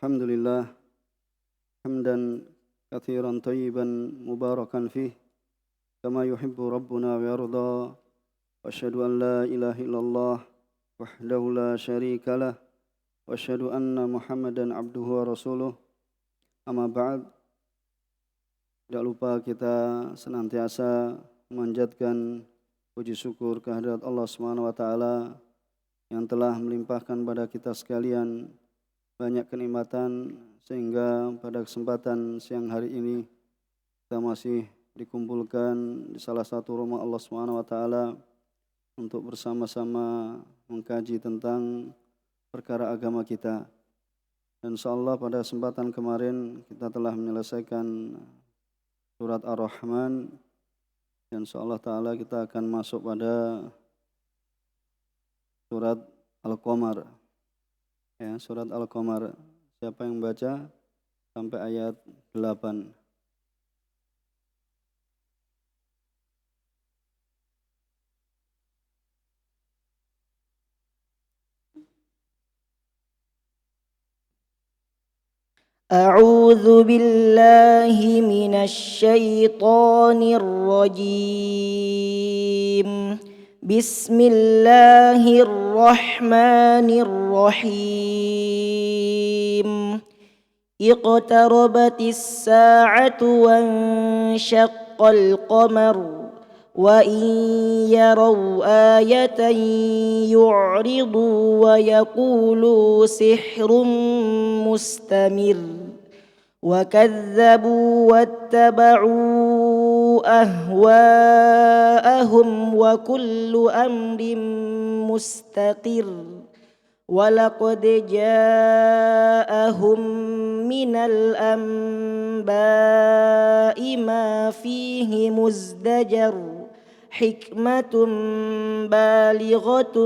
الحمد لله حمدا كثيرا طيبا مباركا فيه كما يحب ربنا ويرضى وأشهد أن لا إله إلا الله وحده لا شريك له وأشهد أن محمدا عبده ورسوله أما بعد. Tidak lupa kita senantiasa memanjatkan puji syukur kehadirat Allah Subhanahu wa taala yang telah melimpahkan pada kita sekalian banyak kenikmatan sehingga pada kesempatan siang hari ini kita masih dikumpulkan di salah satu rumah Allah Subhanahu wa taala untuk bersama-sama mengkaji tentang perkara agama kita. Dan insyaallah pada kesempatan kemarin kita telah menyelesaikan surat Ar-Rahman dan insyaallah taala kita akan masuk pada surat Al-Qamar. Ya, surat Al-Qamar. Siapa yang baca sampai ayat 8? أعوذ بالله من الشيطان الرجيم بسم الله الرحمن الرحيم اقتربت الساعة وانشق القمر وإن يروا آية يعرضوا ويقولوا سحر مستمر وكذبوا واتبعوا أهواءهم وكل أمر مستقر ولقد جاءهم من الأنباء ما فيه مزدجر حكمة بالغة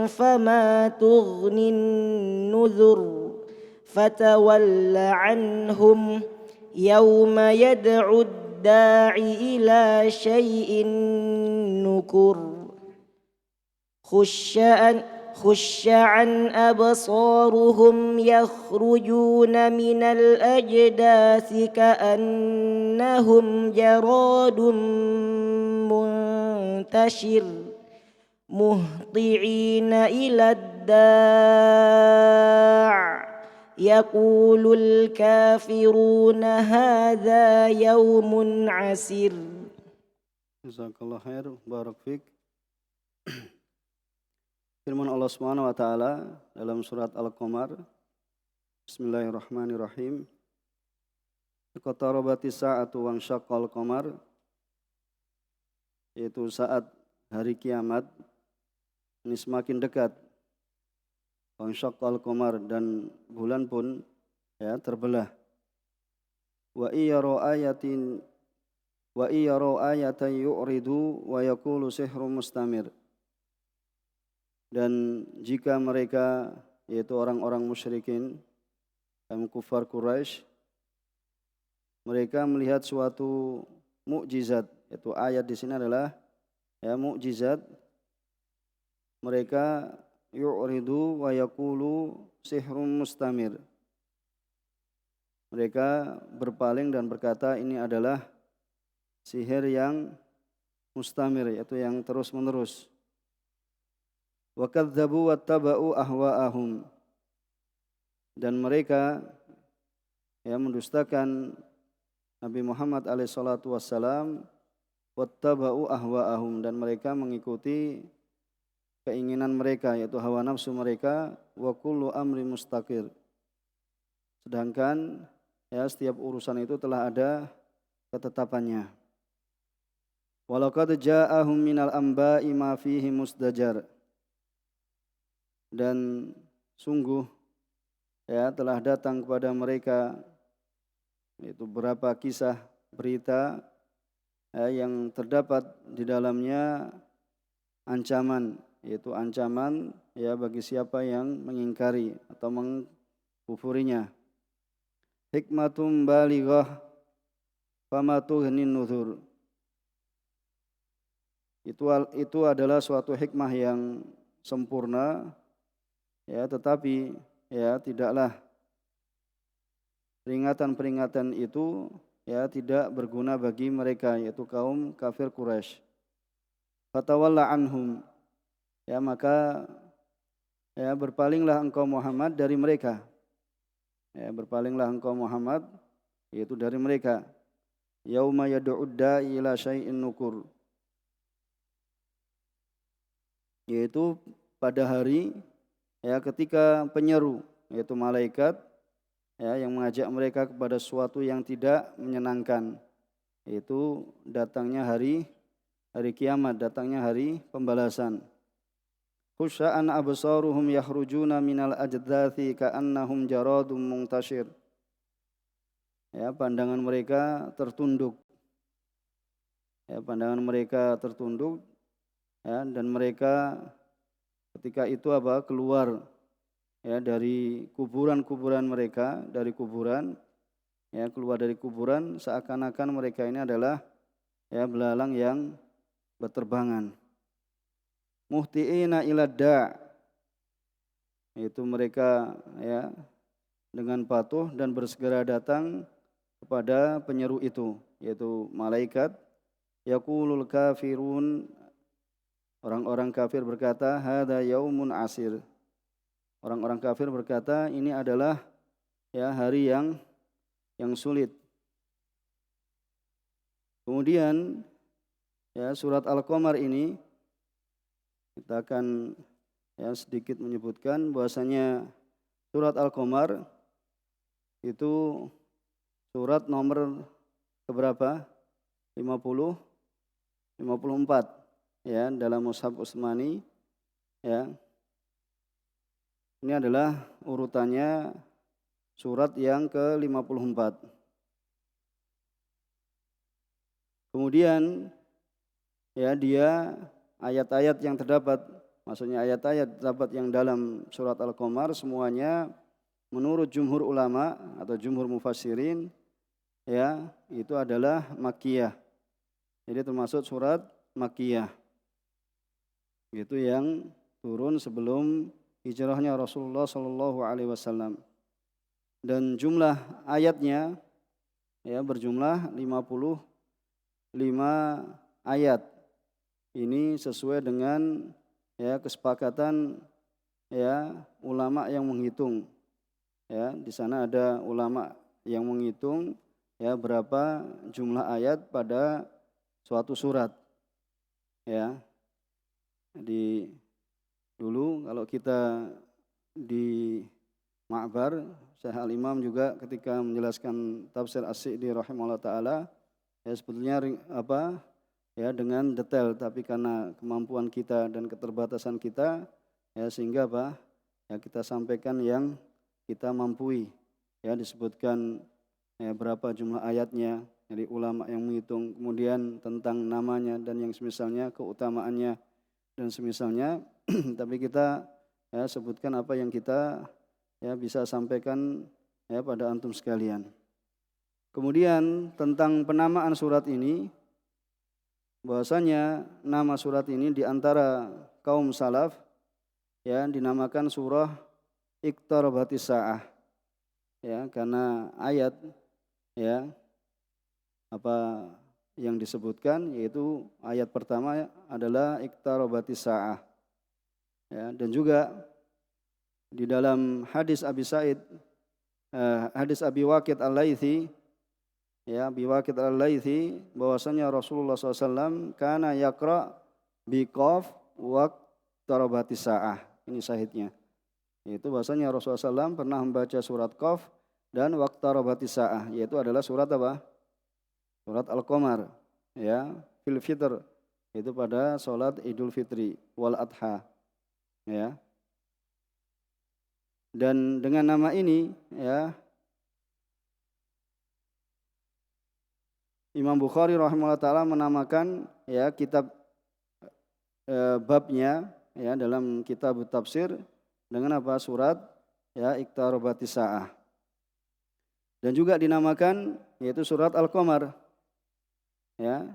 فما تغني النذر فتول عنهم يوم يدعو الداعي إلى شيء نكر خش عن أبصارهم يخرجون من الأجداث كأنهم جراد منتشر مهطعين إلى الداع يقول الكافرون هذا يوم عسير. Jazakallah khair, barak fik. Firman Allah Subhanahu wa taala dalam surat Al-Qamar. Bismillahirrahmanirrahim. Iqtarabatis sa'atu wansyaqqal qamar, yaitu saat hari kiamat ini semakin dekat. Wansyaqqal qamar, dan bulan pun terbelah. Wa iyyaru ayatan yu'ridu wa yaqulu sihrun mustamir. Dan jika mereka, yaitu orang-orang musyrikin dan kufar Quraisy, mereka melihat suatu mukjizat, yaitu ayat di sini adalah mukjizat, mereka yu'ridu wa yaqulu sihrun mustamir. Mereka berpaling dan berkata ini adalah sihir yang mustamir, yaitu yang terus-menerus. Wa kadzdzabu wattaba'u ahwa'ahum, dan mereka mendustakan Nabi Muhammad alaihissalatu wassalam. Wattaba'u ahwa'ahum, dan mereka mengikuti keinginan mereka, yaitu hawa nafsu mereka. Wa kullu amri mustaqir, sedangkan setiap urusan itu telah ada ketetapannya. Walaqad ja'ahum minal anba'i ma fihi musdajar, dan sungguh telah datang kepada mereka yaitu beberapa kisah berita yang terdapat di dalamnya ancaman, yaitu ancaman bagi siapa yang mengingkari atau mengkufurinya. Hikmatum balighah fama tughnin nuzur, itu adalah suatu hikmah yang sempurna, tetapi tidaklah peringatan-peringatan itu ya tidak berguna bagi mereka, yaitu kaum kafir Quraisy. Fatawalla anhum, ya maka ya berpalinglah engkau Muhammad dari mereka. Ya, berpalinglah engkau Muhammad yaitu dari mereka. Yauma yad'ud da'i ila syai'in nukur, yaitu pada hari ya ketika penyeru yaitu malaikat ya yang mengajak mereka kepada sesuatu yang tidak menyenangkan, yaitu datangnya hari kiamat, datangnya hari pembalasan. Khusya'an absaruhum yakhrujuna minal ajdathi ka'annahum jaradum muntashir. Ya, pandangan mereka tertunduk. Ya, pandangan mereka tertunduk ya, dan mereka ketika itu keluar ya dari kuburan-kuburan mereka, dari kuburan ya, keluar dari kuburan seakan-akan mereka ini adalah ya belalang yang berterbangan. Muhti'ina ila da', yaitu mereka ya dengan patuh dan bersegera datang kepada penyeru itu, yaitu malaikat. Yaqulul kafirun, orang-orang kafir berkata, hadza yaumun asir. Orang-orang kafir berkata, ini adalah ya hari yang sulit. Kemudian ya surat Al-Qamar ini kita akan ya sedikit menyebutkan bahwasanya surat Al-Qamar itu surat nomor keberapa? 54 ya dalam Mushaf Utsmani ya. Ini adalah urutannya surat yang ke-54. Kemudian ya dia ayat-ayat yang terdapat, maksudnya ayat-ayat terdapat yang dalam surat Al-Qamar semuanya menurut jumhur ulama atau jumhur mufassirin ya itu adalah makkiyah. Jadi termasuk surat makkiyah. Itu yang turun sebelum hijrahnya Rasulullah sallallahu alaihi wasallam. Dan jumlah ayatnya ya berjumlah 55 ayat. Ini sesuai dengan ya kesepakatan ya ulama yang menghitung. Ya, di sana ada ulama yang menghitung ya berapa jumlah ayat pada suatu surat. Ya. Di dulu kalau kita di Ma'bar, Syekh Al-Imam juga ketika menjelaskan tafsir As-Sa'di rahimahullah taala ya sebetulnya ya dengan detail, tapi karena kemampuan kita dan keterbatasan kita ya sehingga ya kita sampaikan yang kita mampu. Ya disebutkan ya berapa jumlah ayatnya dari ulama yang menghitung, kemudian tentang namanya dan yang semisalnya, keutamaannya dan semisalnya. Tapi kita ya sebutkan apa yang kita ya bisa sampaikan ya pada antum sekalian. Kemudian tentang penamaan surat ini, bahwasanya nama surat ini di antara kaum salaf ya dinamakan surah Iqtarabatis Sa'ah. Ya, karena ayat ya yang disebutkan yaitu ayat pertama adalah Iqtarabatis Sa'ah. Ya, dan juga di dalam hadis Abi Waqid Al-Laitsi ya, Abi Waqid Al-Laitsi bahwasanya Rasulullah SAW kana yaqra biqaf waqtarabatis sa'ah. Ini syahidnya. Yaitu bahwasanya Rasulullah SAW pernah membaca surat Qaf dan waqtarabatis sa'ah, yaitu adalah surat apa? Surat Al-Qamar ya, fil fitr, itu pada salat Idul Fitri wal Adha ya. Dan dengan nama ini ya Imam Bukhari rahimahullah taala menamakan ya kitab babnya ya dalam kitab tafsir dengan apa? Surat ya Iqtarabatis Sa'ah. Dan juga dinamakan yaitu surat Al-Qamar. Ya,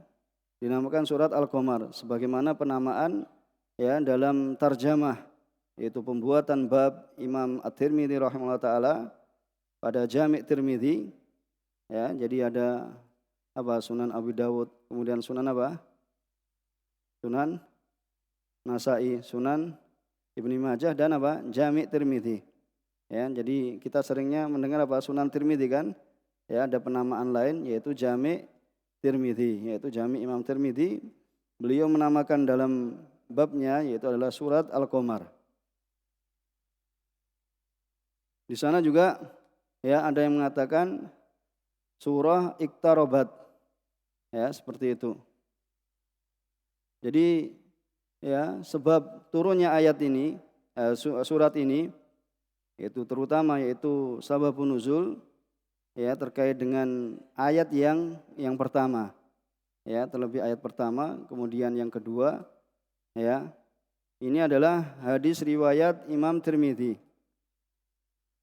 dinamakan surat Al-Qamar sebagaimana penamaan ya dalam tarjamah, yaitu pembuatan bab Imam At-Tirmidzi rahimahullah taala pada Jami' Tirmidzi, ya. Jadi ada apa? Sunan Abu Dawud, kemudian Sunan apa? Sunan Nasa'i, Sunan Ibnu Majah dan apa? Jami' Tirmidzi. Ya, jadi kita seringnya mendengar apa? Sunan Tirmidzi kan? Ya, ada penamaan lain yaitu Jami' Tirmidzi, yaitu Jami' Imam Tirmidzi. Beliau menamakan dalam babnya yaitu adalah surat Al-Qamar. Di sana juga ya ada yang mengatakan surah Iqtarabat. Ya, seperti itu. Jadi ya, sebab turunnya ayat ini, surat ini yaitu terutama yaitu sababun nuzul ya terkait dengan ayat yang pertama. Ya, terlebih ayat pertama, kemudian yang kedua ya. Ini adalah hadis riwayat Imam Tirmidzi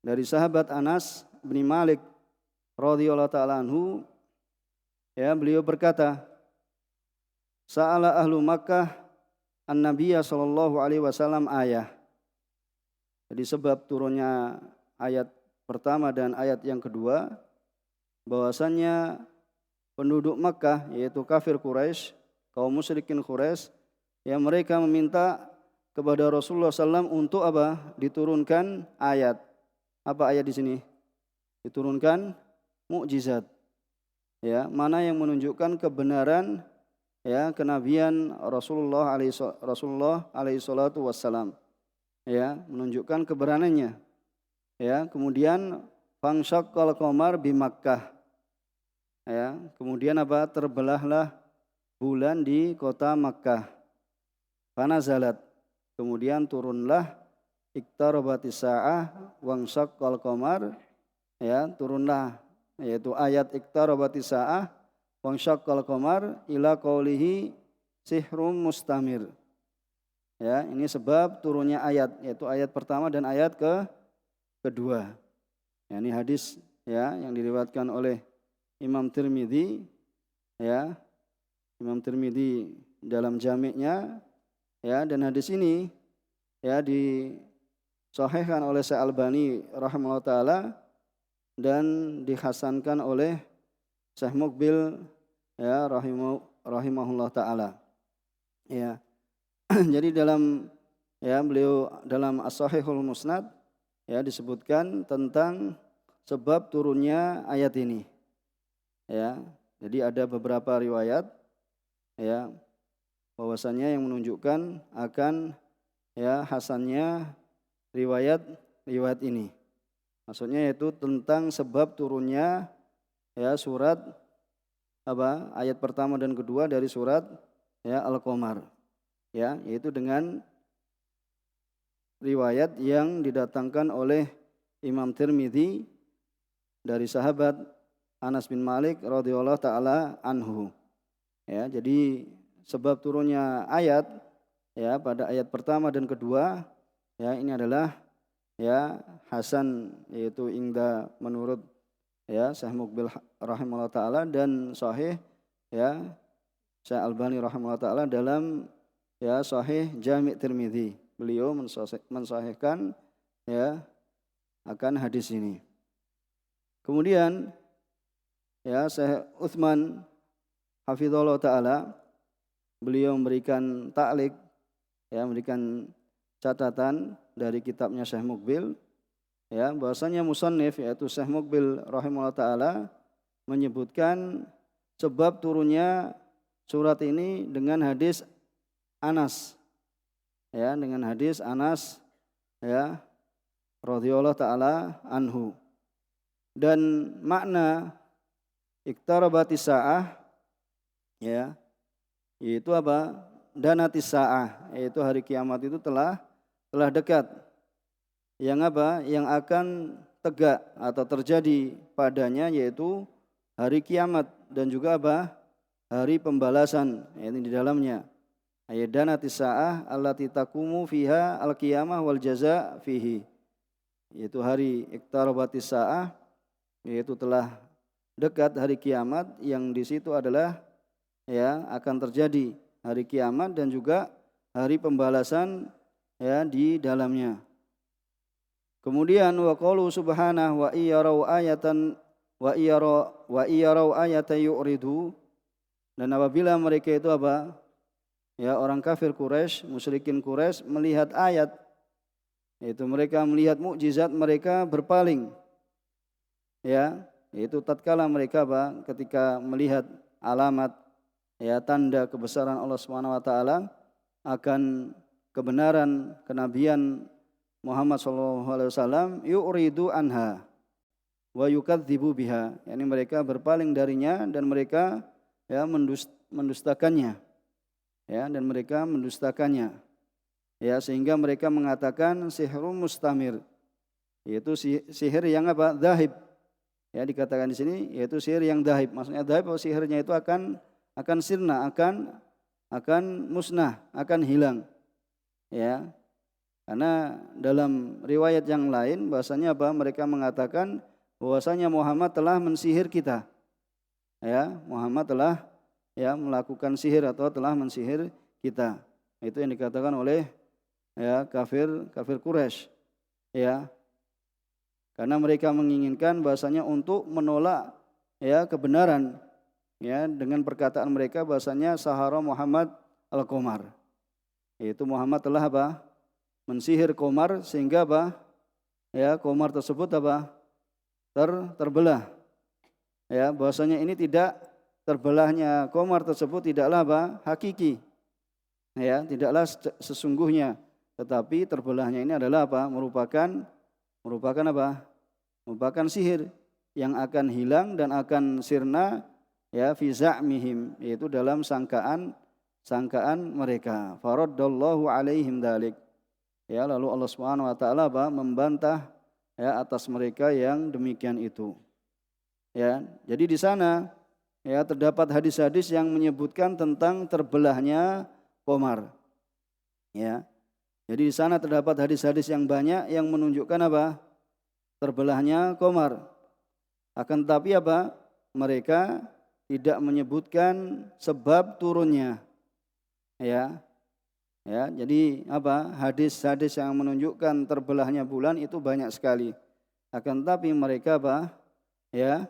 dari sahabat Anas bin Malik radhiyallahu taala anhu, ya, beliau berkata, sa'ala ahlu Makkah an-nabiyya sallallahu alaihi wasallam ayah. Jadi sebab turunnya ayat pertama dan ayat yang kedua, bahwasannya penduduk Makkah yaitu kafir Quraisy, kaum musyrikin Quraisy, yang mereka meminta kepada Rasulullah SAW untuk apa? Diturunkan ayat. Apa ayat di sini? Diturunkan mukjizat. Ya, mana yang menunjukkan kebenaran ya kenabian Rasulullah alaihi salatu wassalam. Ya, menunjukkan kebenarannya. Ya, kemudian fangsyaqqal qamar bi Makkah. Ya, kemudian apa? Terbelahlah bulan di kota Makkah. Fanazalat. Kemudian turunlah iqtarabatis sa'ah wansyaqqal qamar. Ya, turunlah yaitu ayat iqtarabatis sa'ah wansyaqqal qamar ila qaulihi sihrum mustamir. Ya, ini sebab turunnya ayat, yaitu ayat pertama dan ayat kedua. Ya, ini hadis ya yang diriwayatkan oleh Imam Tirmidzi, ya, Imam Tirmidzi dalam jami'nya, ya, dan hadis ini ya disahihkan oleh Syekh Albani rahimahullah taala dan dihasankan oleh Syekh Muqbil ya rahimahullah taala. Ya. Jadi dalam ya beliau dalam As-Sahihul Musnad ya disebutkan tentang sebab turunnya ayat ini. Ya, jadi ada beberapa riwayat ya bahwasanya yang menunjukkan akan ya hasannya riwayat ini. Maksudnya yaitu tentang sebab turunnya ya surat apa? Ayat pertama dan kedua dari surat ya Al-Qamar. Ya, yaitu dengan riwayat yang didatangkan oleh Imam Tirmidzi dari sahabat Anas bin Malik radhiyallahu taala anhu. Ya, jadi sebab turunnya ayat ya pada ayat pertama dan kedua ya ini adalah ya hasan yaitu ingda menurut ya Syekh Muqbil rahimahullah taala dan sahih ya Syekh Albani rahimahullah taala dalam ya sahih Jami' Tirmidzi. Beliau mensahihkan ya akan hadis ini. Kemudian ya Syekh Utsman hafizallahu taala beliau memberikan ta'liq ya memberikan catatan dari kitabnya Syekh Muqbil ya bahwasanya musannif yaitu Syekh Muqbil rahimahullah taala menyebutkan sebab turunnya surat ini dengan hadis Anas ya dengan hadis Anas ya radhiyallahu taala anhu. Dan makna iqtarabatis sa'ah ya yaitu apa? Danatis sa'ah, yaitu hari kiamat itu telah dekat. Yang apa? Yang akan tegak atau terjadi padanya yaitu hari kiamat dan juga apa? Hari pembalasan ini di dalamnya. Ayat danatis sa'ah allati taqumu fiha al-qiyamah wal jaza fihi. Yaitu hari iqtarabatis sa'ah yaitu telah dekat hari kiamat yang di situ adalah ya akan terjadi hari kiamat dan juga hari pembalasan ya di dalamnya. Kemudian wa qalu subhanahu wa iyarau ayatan wa iyarau ayatan yu'ridu, dan apabila mereka itu apa? Ya, orang kafir Quraisy, musyrikin Quraisy melihat ayat, yaitu mereka melihat mukjizat, mereka berpaling. Ya, yaitu tatkala mereka apa? Ketika melihat alamat, ya, tanda kebesaran Allah Subhanahu wa taala, akan kebenaran kenabian Muhammad sallallahu alaihi wasallam, yu'ridu anha wa yukadzibu biha. Yani mereka berpaling darinya dan mereka, ya, mendustakannya. Ya, dan mereka mendustakannya. Ya, sehingga mereka mengatakan sihrum mustamir, yaitu sihir yang apa? Dhahib. Ya, dikatakan di sini yaitu sihir yang dhahib. Maksudnya dhahib, sihirnya itu akan sirna, akan musnah, akan hilang. Ya. Karena dalam riwayat yang lain bahasanya apa? Mereka mengatakan bahwasanya Muhammad telah mensihir kita. Ya, Muhammad telah, ya, melakukan sihir atau telah mensihir kita. Itu yang dikatakan oleh, ya, kafir Quraisy. Ya. Karena mereka menginginkan bahasanya untuk menolak, ya, kebenaran, ya, dengan perkataan mereka bahasanya sahara Muhammad al-qamar. Yaitu Muhammad telah apa? Mensihir qamar sehingga apa? Ya, qamar tersebut apa? Terbelah. Ya, bahasanya ini tidak, terbelahnya qamar tersebut tidaklah apa? Hakiki. Ya, tidaklah sesungguhnya, tetapi terbelahnya ini adalah apa? Merupakan apa? Merupakan sihir yang akan hilang dan akan sirna, ya, fi za'mihim, yaitu dalam sangkaan mereka. Faraddallahu alaihim dalik. Ya, lalu Allah Subhanahu wa taala apa? Membantah, ya, atas mereka yang demikian itu. Ya, jadi di sana, ya, terdapat hadis-hadis yang menyebutkan tentang terbelahnya qamar. Ya. Jadi di sana terdapat hadis-hadis yang banyak yang menunjukkan apa? Terbelahnya qamar. Akan tetapi apa? Mereka tidak menyebutkan sebab turunnya. Ya. Ya, jadi apa? Hadis-hadis yang menunjukkan terbelahnya bulan itu banyak sekali. Akan tetapi mereka apa? Ya,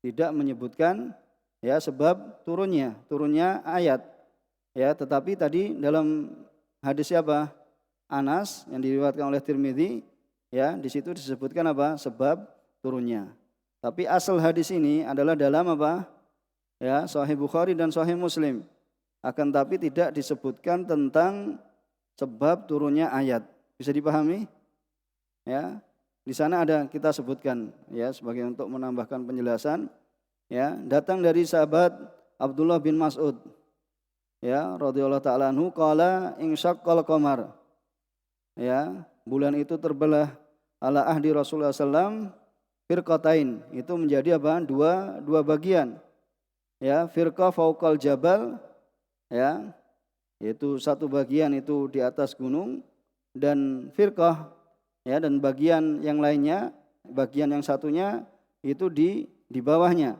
tidak menyebutkan, ya, sebab turunnya ayat. Ya, tetapi tadi dalam hadis apa? Anas yang diriwayatkan oleh Tirmidzi, ya, di situ disebutkan apa? Sebab turunnya. Tapi asal hadis ini adalah dalam apa? Ya, Sahih Bukhari dan Sahih Muslim. Akan tapi tidak disebutkan tentang sebab turunnya ayat. Bisa dipahami? Ya. Di sana ada kita sebutkan, ya, sebagai untuk menambahkan penjelasan, ya, datang dari sahabat Abdullah bin Mas'ud, ya, radhiyallahu taala anhu, qala insyaqqal qamar. Ya, bulan itu terbelah ala ahdi Rasulullah sallam firqatain, itu menjadi apa? Dua bagian. Ya, firqah fauqal jabal, ya, yaitu satu bagian itu di atas gunung, dan firqah, ya, dan bagian yang lainnya, bagian yang satunya itu di bawahnya.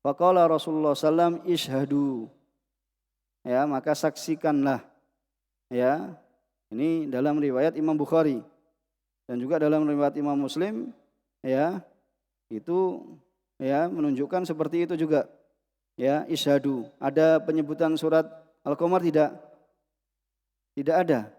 Faqala Rasulullah sallam ishhadu. Ya, maka saksikanlah. Ya. Ini dalam riwayat Imam Bukhari dan juga dalam riwayat Imam Muslim, ya, itu, ya, menunjukkan seperti itu juga. Ya, ishhadu. Ada penyebutan surat Al-Qamar tidak? Tidak ada.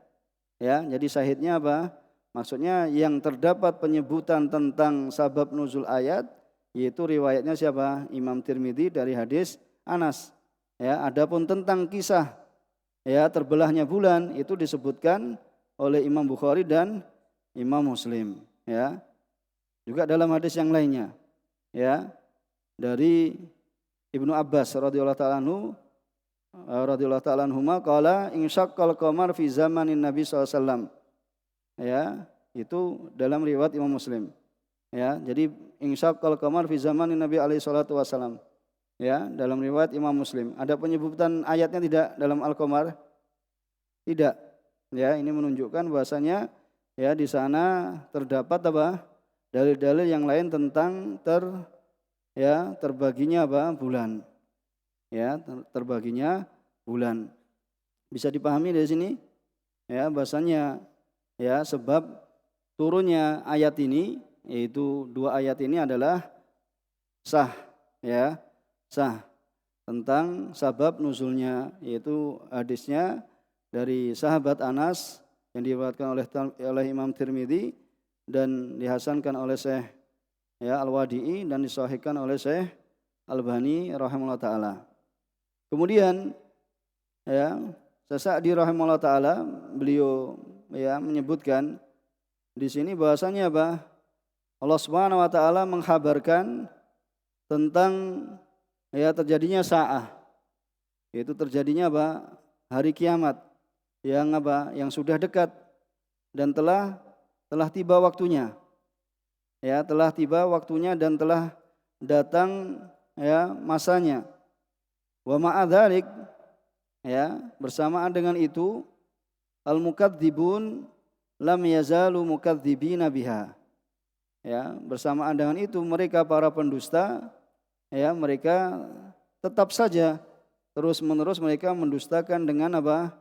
Ya, jadi syahidnya apa? Maksudnya yang terdapat penyebutan tentang sabab nuzul ayat, yaitu riwayatnya siapa? Imam Tirmidzi dari hadis Anas. Ya, adapun tentang kisah, ya, terbelahnya bulan itu disebutkan oleh Imam Bukhari dan Imam Muslim. Ya, juga dalam hadis yang lainnya. Ya, dari Ibnu Abbas radhiyallahu taala anhuma qala insyaqqal qamar fi zamanin Nabi sallallahu alaihi wasallam. Ya, itu dalam riwayat Imam Muslim. Ya, jadi insyaqqal qamar fi zamanin Nabi alaihi salatu wasallam. Ya, dalam riwayat Imam Muslim. Ada penyebutan ayatnya tidak dalam Al-Qamar? Tidak. Ya, ini menunjukkan bahasanya, ya, di sana terdapat apa? Dalil-dalil yang lain tentang terbaginya apa? Bulan. Ya, terbaginya bulan. Bisa dipahami dari sini? Ya, bahasanya, ya, sebab turunnya ayat ini, yaitu 2 ayat ini adalah sah, ya, sah, tentang sabab nuzulnya, yaitu hadisnya dari sahabat Anas yang diriwayatkan oleh Imam Tirmidzi dan dihasankan oleh Syekh Al-Wadi'i dan disahihkan oleh Syekh Albani rahimahullah taala. Kemudian Sa'di rahimahullah taala beliau menyebutkan di sini bahasanya apa? Allah Subhanahu wa taala mengkhabarkan tentang terjadinya sa'ah, yaitu terjadinya apa? Hari kiamat yang sudah dekat dan telah tiba waktunya. Telah tiba waktunya dan telah datang masanya. Wa ma'adzalik, bersamaan dengan itu al-mukadzibun lam yazalu mukadzibina biha. Bersamaan dengan itu mereka para pendusta mereka tetap saja terus-menerus mereka mendustakan dengan apa?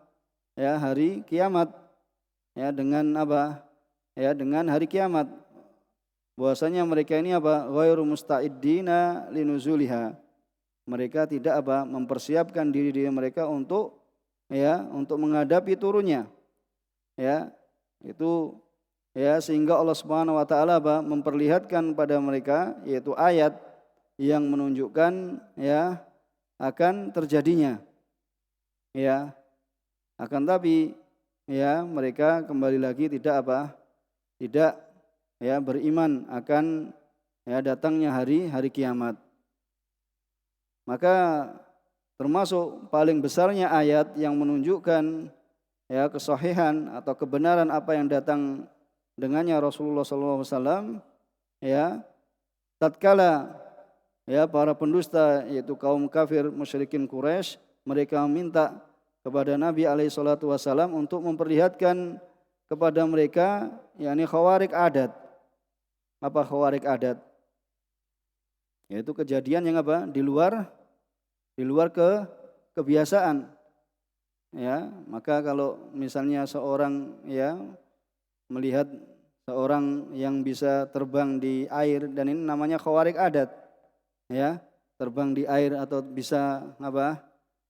Hari kiamat. Dengan apa? Dengan hari kiamat. Bahwasanya mereka ini apa? Ghairu musta'iddina linuzuliha. Mereka tidak apa? Mempersiapkan diri mereka untuk menghadapi turunnya. Itu sehingga Allah Subhanahu wa taala memperlihatkan pada mereka yaitu ayat yang menunjukkan akan terjadinya. Akan tapi mereka kembali lagi tidak beriman akan datangnya hari kiamat. Maka termasuk paling besarnya ayat yang menunjukkan kesahihan atau kebenaran apa yang datang dengannya Rasulullah SAW tatkala para pendusta yaitu kaum kafir musyrikin Quraisy mereka meminta kepada Nabi SAW untuk memperlihatkan kepada mereka khawarik adat. Apa khawarik adat? Yaitu kejadian yang di luar kebiasaan. Maka kalau misalnya seorang melihat seorang yang bisa terbang di air dan ini namanya khawarik adat. Terbang di air atau bisa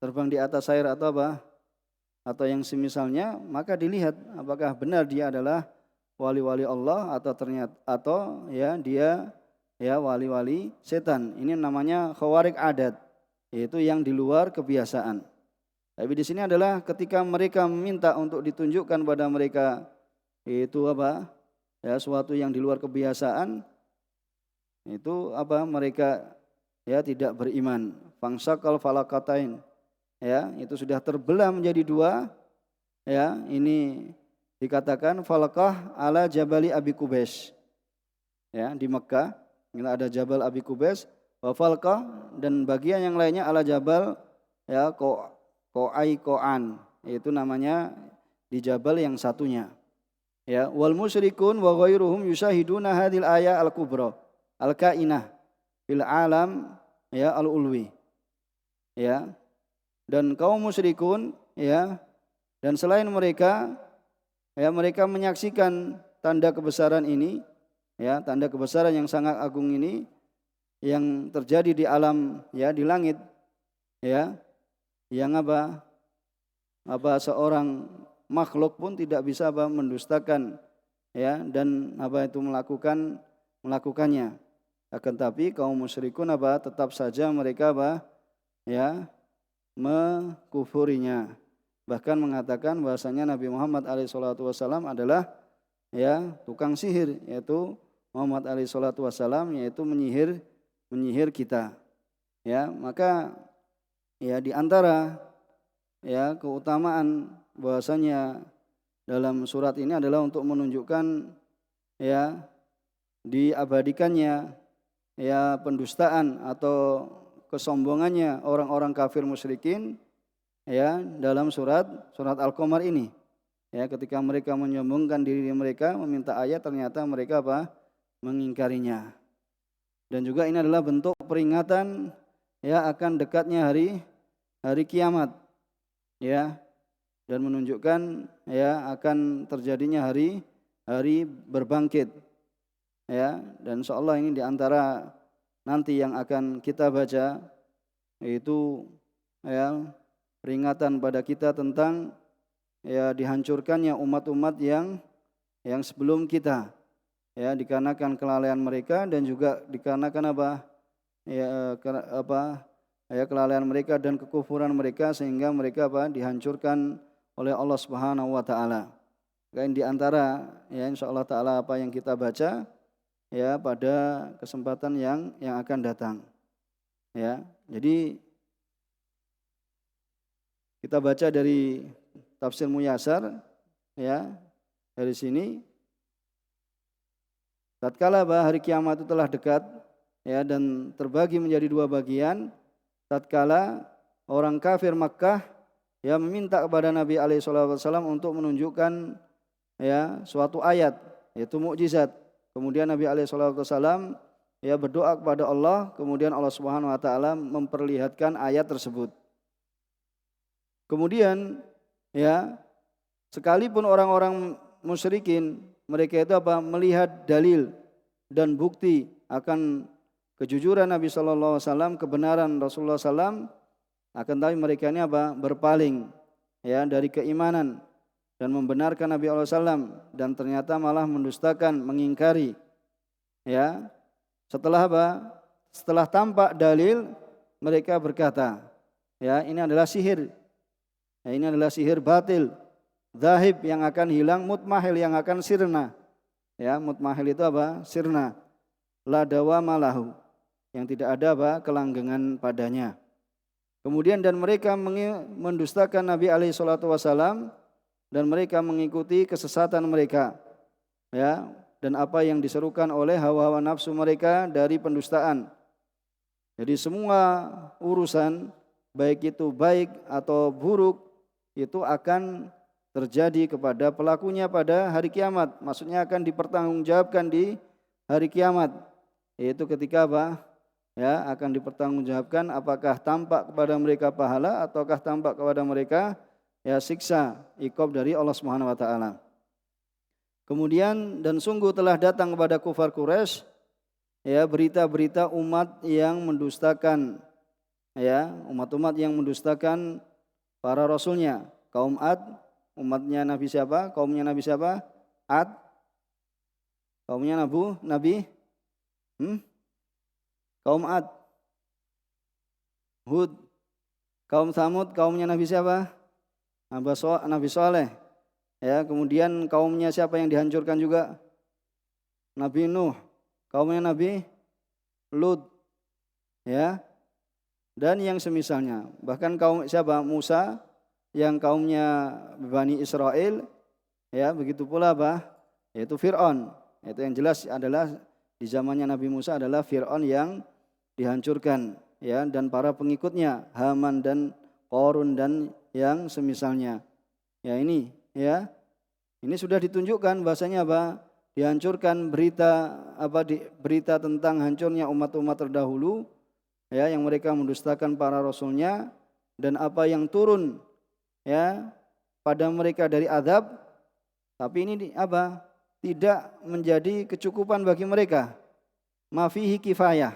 terbang di atas air atau yang semisalnya, maka dilihat apakah benar dia adalah wali-wali Allah atau dia wali-wali setan. Ini namanya khawarik adat, yaitu yang di luar kebiasaan. Tapi di sini adalah ketika mereka meminta untuk ditunjukkan pada mereka itu suatu yang di luar kebiasaan, itu mereka tidak beriman. Fangsakal falakatain, itu sudah terbelah menjadi 2. Ini dikatakan falakah ala Jabali Abi Qubais. Di Mekah ini ada Jabal Abi Qubais, wa falakah, dan bagian yang lainnya ala Jabal Qo'an, itu namanya di Jabal yang satunya. Wal musyrikun wa ghairuhum yusyahiduna hadhil ayat al-kubra al-kainah fil alam al-ulwi. Dan kaum musyrikun dan selain mereka mereka menyaksikan tanda kebesaran ini, tanda kebesaran yang sangat agung ini yang terjadi di alam di langit, yang seorang makhluk pun tidak bisa mendustakan dan itu melakukannya. Akan tapi kaum musyrikun tetap saja mereka mengkufurinya. Bahkan mengatakan bahasanya Nabi Muhammad SAW adalah tukang sihir, yaitu Muhammad SAW yaitu menyihir kita. Maka di antara keutamaan bahasanya dalam surat ini adalah untuk menunjukkan diabadikannya pendustaan atau kesombongannya orang-orang kafir musyrikin dalam surat Al-Qamar ini. Ketika mereka menyombongkan diri mereka meminta ayat, ternyata mereka mengingkarinya. Dan juga ini adalah bentuk peringatan akan dekatnya hari kiamat, dan menunjukkan akan terjadinya hari hari berbangkit. Ya, dan insyaallah ini di antara nanti yang akan kita baca, yaitu ya peringatan pada kita tentang ya dihancurkannya umat-umat yang sebelum kita, ya dikarenakan kelalaian mereka dan juga dikarenakan kelalaian mereka dan kekufuran mereka sehingga mereka dihancurkan oleh Allah Subhanahu wa taala. Dan di antara ya insyaallah taala apa yang kita baca ya pada kesempatan yang akan datang. Ya. Jadi kita baca dari tafsir Muyassar ya. Dari sini tatkala hari kiamat itu telah dekat ya dan terbagi menjadi dua bagian, tatkala orang kafir Makkah ya meminta kepada Nabi alaihi wasallam untuk menunjukkan ya suatu ayat yaitu mukjizat. Kemudian Nabi alaihi wasallam ya berdoa kepada Allah, kemudian Allah Subhanahu wa taala memperlihatkan ayat tersebut. Kemudian ya sekalipun orang-orang musyrikin mereka itu melihat dalil dan bukti akan kejujuran Nabi sallallahu alaihi wasallam, kebenaran Rasulullah sallam, akan tapi mereka ini berpaling ya dari keimanan dan membenarkan Nabi sallam dan ternyata malah mendustakan, mengingkari. Ya. Setelah tampak dalil mereka berkata, ya ini adalah sihir. Ya, ini adalah sihir batil, zahib yang akan hilang, mutmahil yang akan sirna. Ya, mutmahil itu sirna. La dawama lahu, yang tidak ada kelanggengan padanya. Kemudian dan mereka mendustakan Nabi alaihi salatu wasallam dan mereka mengikuti kesesatan mereka. Ya, dan apa yang diserukan oleh hawa-hawa nafsu mereka dari pendustaan. Jadi semua urusan baik itu baik atau buruk itu akan terjadi kepada pelakunya pada hari kiamat. Maksudnya akan dipertanggungjawabkan di hari kiamat. Yaitu ketika ya akan dipertanggungjawabkan apakah tampak kepada mereka pahala ataukah tampak kepada mereka ya siksa, iqab dari Allah Subhanahu wa taala. Kemudian dan sungguh telah datang kepada kufar Quraisy ya berita-berita umat yang mendustakan ya umat-umat yang mendustakan para rasulnya. Kaum Ad, umatnya Nabi siapa? Kaumnya Nabi siapa? Ad. Kaumnya Nabi Kaum Ad. Hud. Kaum Samud, kaumnya Nabi siapa? Nabi Saleh. Ya, kemudian kaumnya siapa yang dihancurkan juga? Nabi Nuh. Kaumnya Nabi Lut. Ya. Dan yang semisalnya. Bahkan kaum siapa? Musa yang kaumnya Bani Israel. Ya, begitu pula yaitu Fir'aun. Itu yang jelas adalah di zamannya Nabi Musa adalah Fir'aun yang dihancurkan ya dan para pengikutnya Haman dan Qarun dan yang semisalnya. Ya ini ya. Ini sudah ditunjukkan bahasanya dihancurkan berita tentang hancurnya umat-umat terdahulu ya yang mereka mendustakan para rasulnya dan apa yang turun ya pada mereka dari azab, tapi ini tidak menjadi kecukupan bagi mereka. Mafihi kifayah.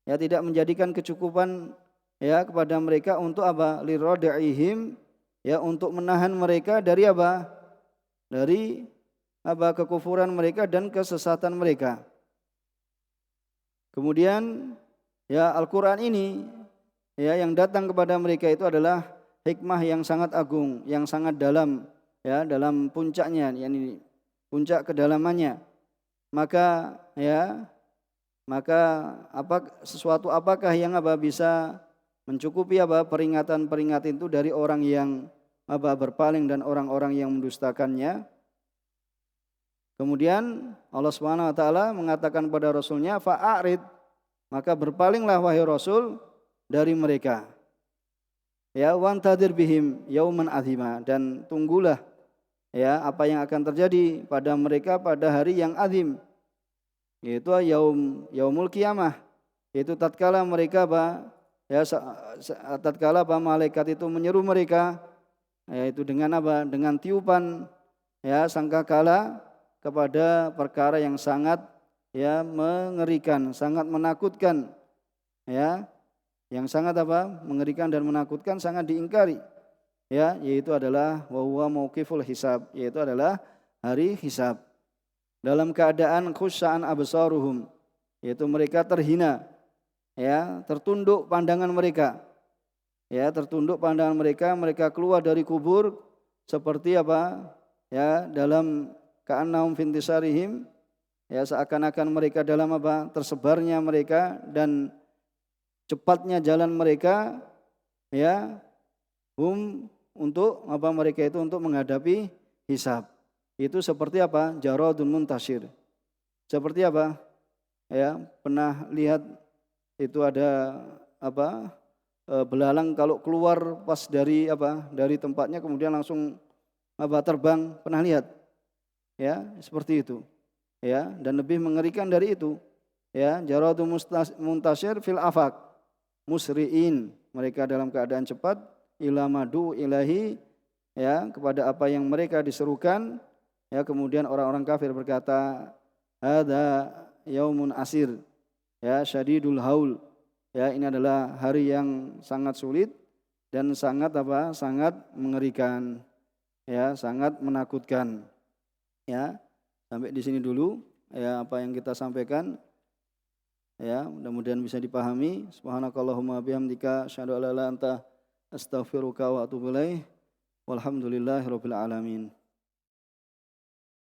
Ya tidak menjadikan kecukupan ya kepada mereka untuk lirad'ihim ya untuk menahan mereka dari dari kekufuran mereka dan kesesatan mereka. Kemudian ya Al-Qur'an ini ya yang datang kepada mereka itu adalah hikmah yang sangat agung, yang sangat dalam ya dalam puncaknya, yakni puncak kedalamannya. Maka apakah yang bisa mencukupi peringatan-peringatan itu dari orang yang berpaling dan orang-orang yang mendustakannya. Kemudian Allah Subhanahu wa taala mengatakan kepada rasulnya fa'arid, maka berpalinglah wahai Rasul dari mereka. Ya wantadir bihim yauman azima, dan tunggulah ya apa yang akan terjadi pada mereka pada hari yang azim, yaitu yaumul qiyamah, yaitu tatkala mereka tatkala malaikat itu menyeru mereka yaitu dengan dengan tiupan ya sangkakala kepada perkara yang sangat ya mengerikan, sangat menakutkan, ya, yang sangat mengerikan dan menakutkan, sangat diingkari, ya, yaitu adalah wa huwa mauqiful hisab, yaitu adalah hari hisab. Dalam keadaan khusya'an absaruhum, yaitu mereka terhina, ya, tertunduk pandangan mereka, ya, tertunduk pandangan mereka, mereka keluar dari kubur seperti ya, dalam ka'annahum fintisarihim, ya, seakan-akan mereka dalam tersebarnya mereka dan cepatnya jalan mereka, ya, untuk mereka itu untuk menghadapi hisab. Itu seperti jaradun muntashir. Seperti ya, pernah lihat itu ada belalang kalau keluar pas dari tempatnya kemudian langsung terbang, pernah lihat? Ya, seperti itu. Ya, dan lebih mengerikan dari itu, ya, jaradun muntashir fil afaq musri'in, mereka dalam keadaan cepat ila madu ilahi, ya, kepada apa yang mereka diserukan. Ya, kemudian orang-orang kafir berkata, hadza yaumun asir, ya, syadidul haul, ya, ini adalah hari yang sangat sulit dan sangat sangat mengerikan, ya, sangat menakutkan. Ya, sampai di sini dulu, ya, apa yang kita sampaikan, ya, mudah-mudahan bisa dipahami. Subhanakallahumma bihamdika asyhadu an la ilaha illa anta astaghfiruka wa atubu ilaik. Walhamdulillahirabbil alamin.